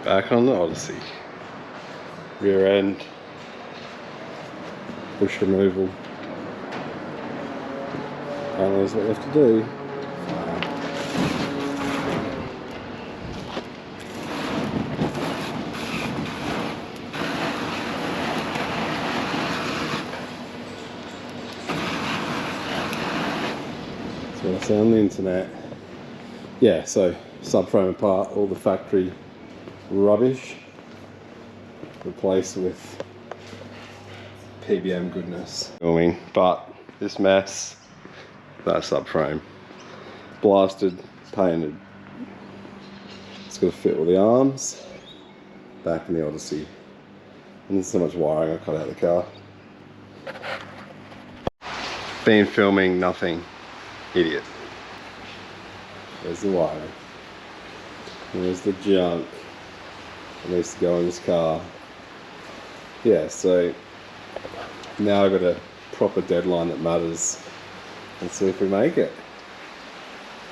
Back on the Odyssey. Rear end. Bush removal. Apparently that's what you have to do. That's what I say on the internet. Yeah, so subframe apart, all the factory rubbish replaced with PBM goodness. But this mess, that subframe, blasted, painted. It's got to fit all the arms back in the Odyssey. And there's so much wiring I cut out of the car. Been filming nothing. Idiot. There's the wiring. There's the junk that needs to go in this car. Yeah, so now I've got a proper deadline that matters. Let's see if we make it.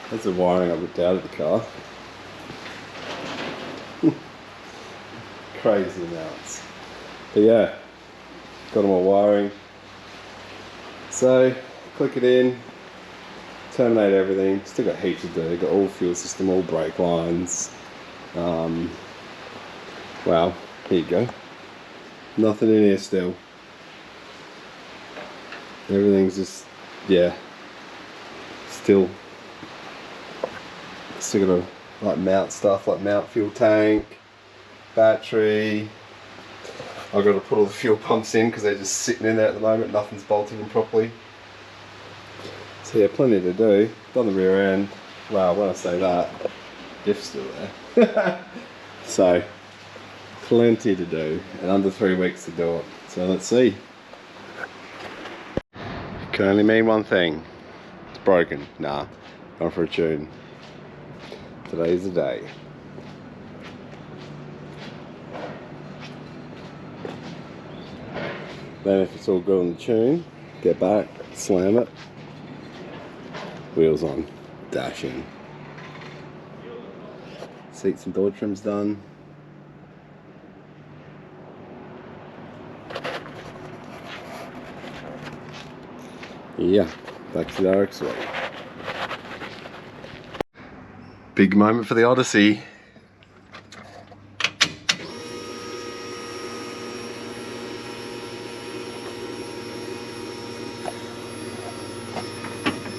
That's the wiring I've ripped out of the car. Crazy amounts. But yeah, got all my wiring. So, click it in, terminate everything. Still got heaps to do. Got all fuel system, all brake lines. Wow, here you go. Nothing in here still. Everything's just, yeah, still gotta like mount stuff, like mount fuel tank, battery. I've got to put all the fuel pumps in because they're just sitting in there at the moment. Nothing's bolted in properly. So yeah, plenty to do. Done the rear end. Wow, when I say that, diff's still there. So plenty to do, and under 3 weeks to do it. So let's see. Can only mean one thing. It's broken. Nah, going for a tune. Today's the day. Then if it's all good on the tune, get back, slam it, wheels on, dash in. Seats and door trim's done. Yeah, back to the RX-way. Big moment for the Odyssey.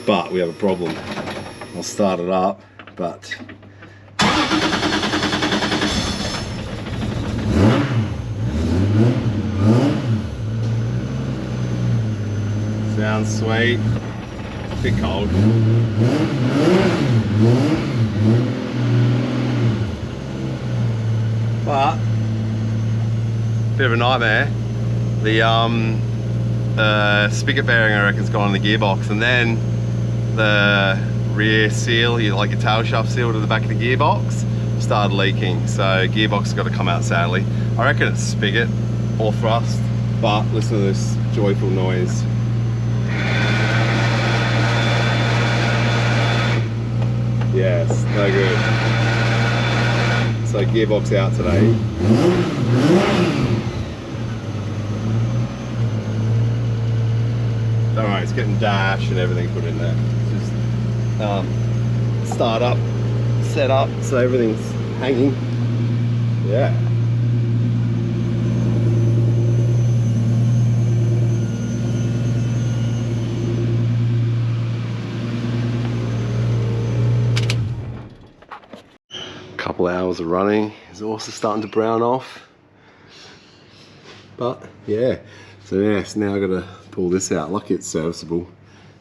But we have a problem. I'll start it up, but sounds sweet. A bit cold. But bit of a nightmare. The spigot bearing I reckon's gone on the gearbox, and then the rear seal, like your tail shaft seal to the back of the gearbox, started leaking. So gearbox has got to come out sadly. I reckon it's spigot or thrust, but listen to this joyful noise. Yes, no good. So gearbox out today. Don't worry, it's getting dash and everything put in there. Just start up, set up, so everything's hanging. Yeah. Couple hours of running, it's also starting to brown off. But yeah, so now I've got to pull this out. Lucky it's serviceable.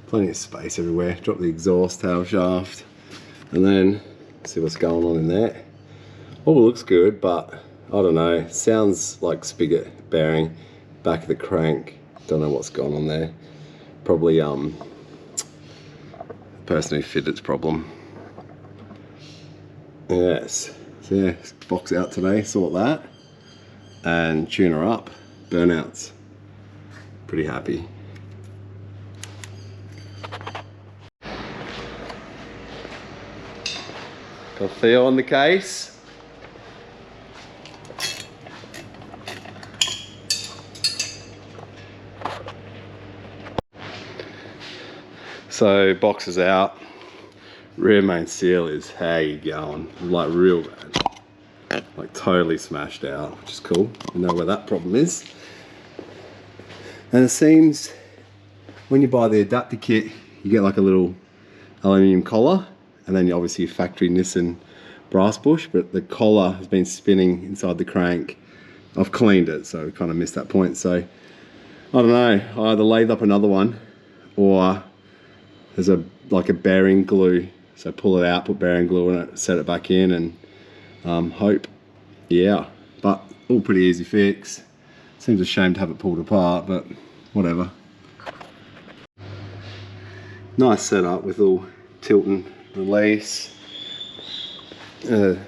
Plenty of space everywhere. Drop the exhaust tail shaft and then see what's going on in there. All looks good, but I don't know. Sounds like spigot bearing, back of the crank. Don't know what's going on there. Probably the person who fitted it's problem. Yes. So yeah, box out today, sort that, and tune her up. Burnouts. Pretty happy. Got Theo on the case. So box is out. Rear main seal is how you going, like real bad, like totally smashed out, which is cool. You know where that problem is. And it seems when you buy the adapter kit, you get like a little aluminium collar, and then obviously factory Nissan brass bush, but the collar has been spinning inside the crank. I've cleaned it, so we kind of missed that point. So I don't know, I either lathe up another one, or there's like a bearing glue. So pull it out, put bearing glue in it, set it back in, and hope. Yeah, but all pretty easy fix. Seems a shame to have it pulled apart, but whatever. Nice setup with all tilt and release. Tilt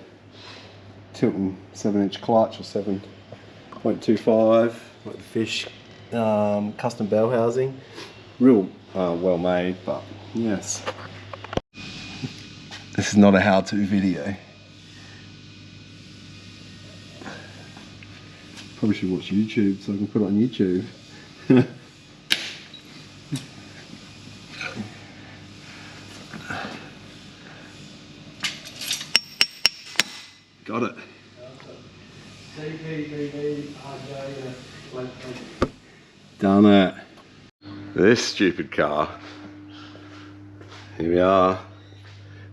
and 7-inch clutch, or 7.25, like the fish custom bell housing. Real well made, but yes. This is not a how-to video. Probably should watch YouTube so I can put it on YouTube. Got it. Done it. This stupid car. Here we are.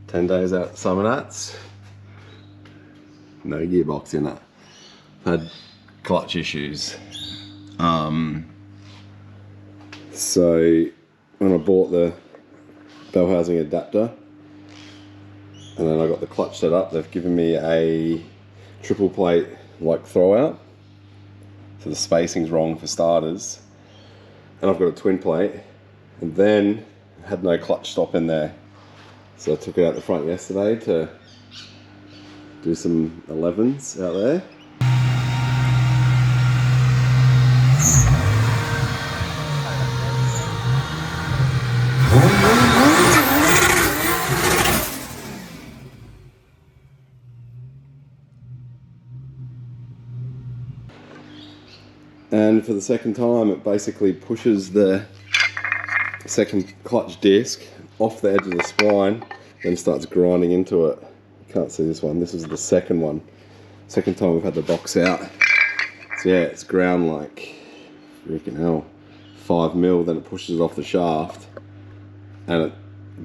10 days out summer nuts. No gearbox in it. Had clutch issues. So when I bought the bell housing adapter, and then I got the clutch set up, they've given me a triple plate like throwout. So the spacing's wrong for starters. And I've got a twin plate, and then had no clutch stop in there. So I took it out the front yesterday to do some 11s out there. And for the second time, it basically pushes the second clutch disc off the edge of the spline, then starts grinding into it. You can't see this one. This is the second one. Second time we've had the box out. So yeah, it's ground like freaking hell, 5 mil. Then it pushes it off the shaft, and it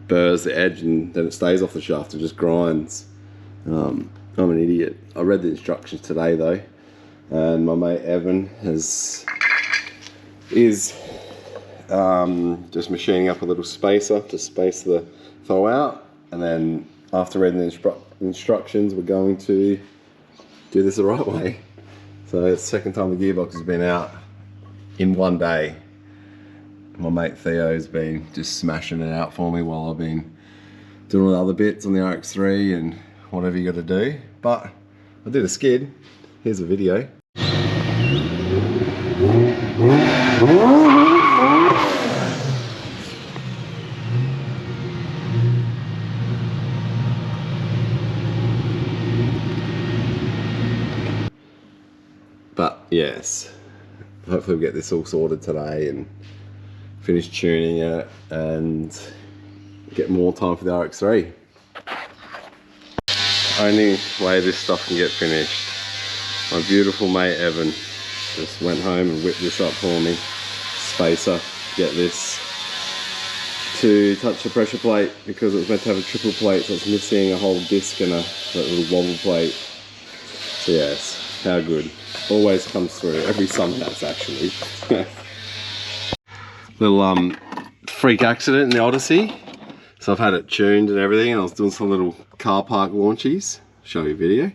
burrs the edge, and then it stays off the shaft. It just grinds. I'm an idiot. I read the instructions today though. And my mate Evan is just machining up a little spacer to space the throw out, and then after reading the instructions, we're going to do this the right way. So it's the second time the gearbox has been out in one day. My mate Theo's been just smashing it out for me while I've been doing all the other bits on the RX3 and whatever you got to do. But I did a skid. Here's a video. But yes, hopefully we'll get this all sorted today and finish tuning it and get more time for the RX3. Only way this stuff can get finished. My beautiful mate Evan just went home and whipped this up for me. Spacer, get this to touch the pressure plate because it was meant to have a triple plate, so it's missing a whole disc and that little wobble plate. So yes, how good. Always comes through, every sunhouse actually. Little freak accident in the Odyssey. So I've had it tuned and everything, and I was doing some little car park launchies. Show you a video.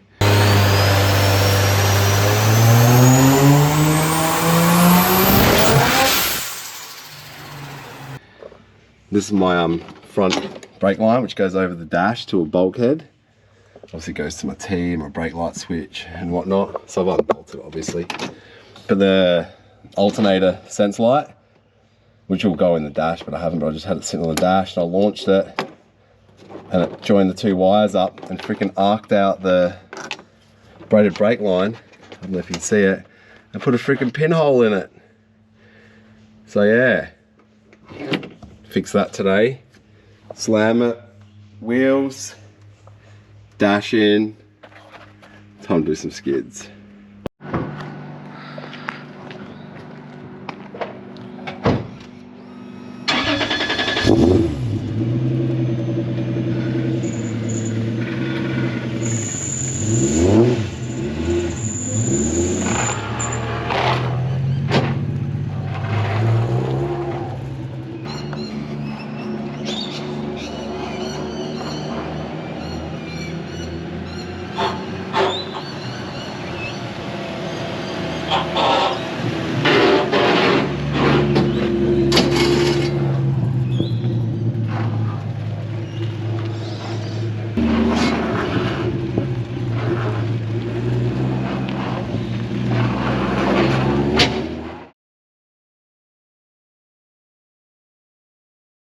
This is my front brake line, which goes over the dash to a bulkhead. Obviously it goes to my T, my brake light switch and whatnot. So I've unbolted it obviously. But the alternator sense light, which will go in the dash, but I haven't, but I just had it sitting on the dash and I launched it and it joined the two wires up and freaking arced out the braided brake line. I don't know if you can see it. And put a freaking pinhole in it. So yeah, fix that today. Slam it, wheels, dash in, time to do some skids.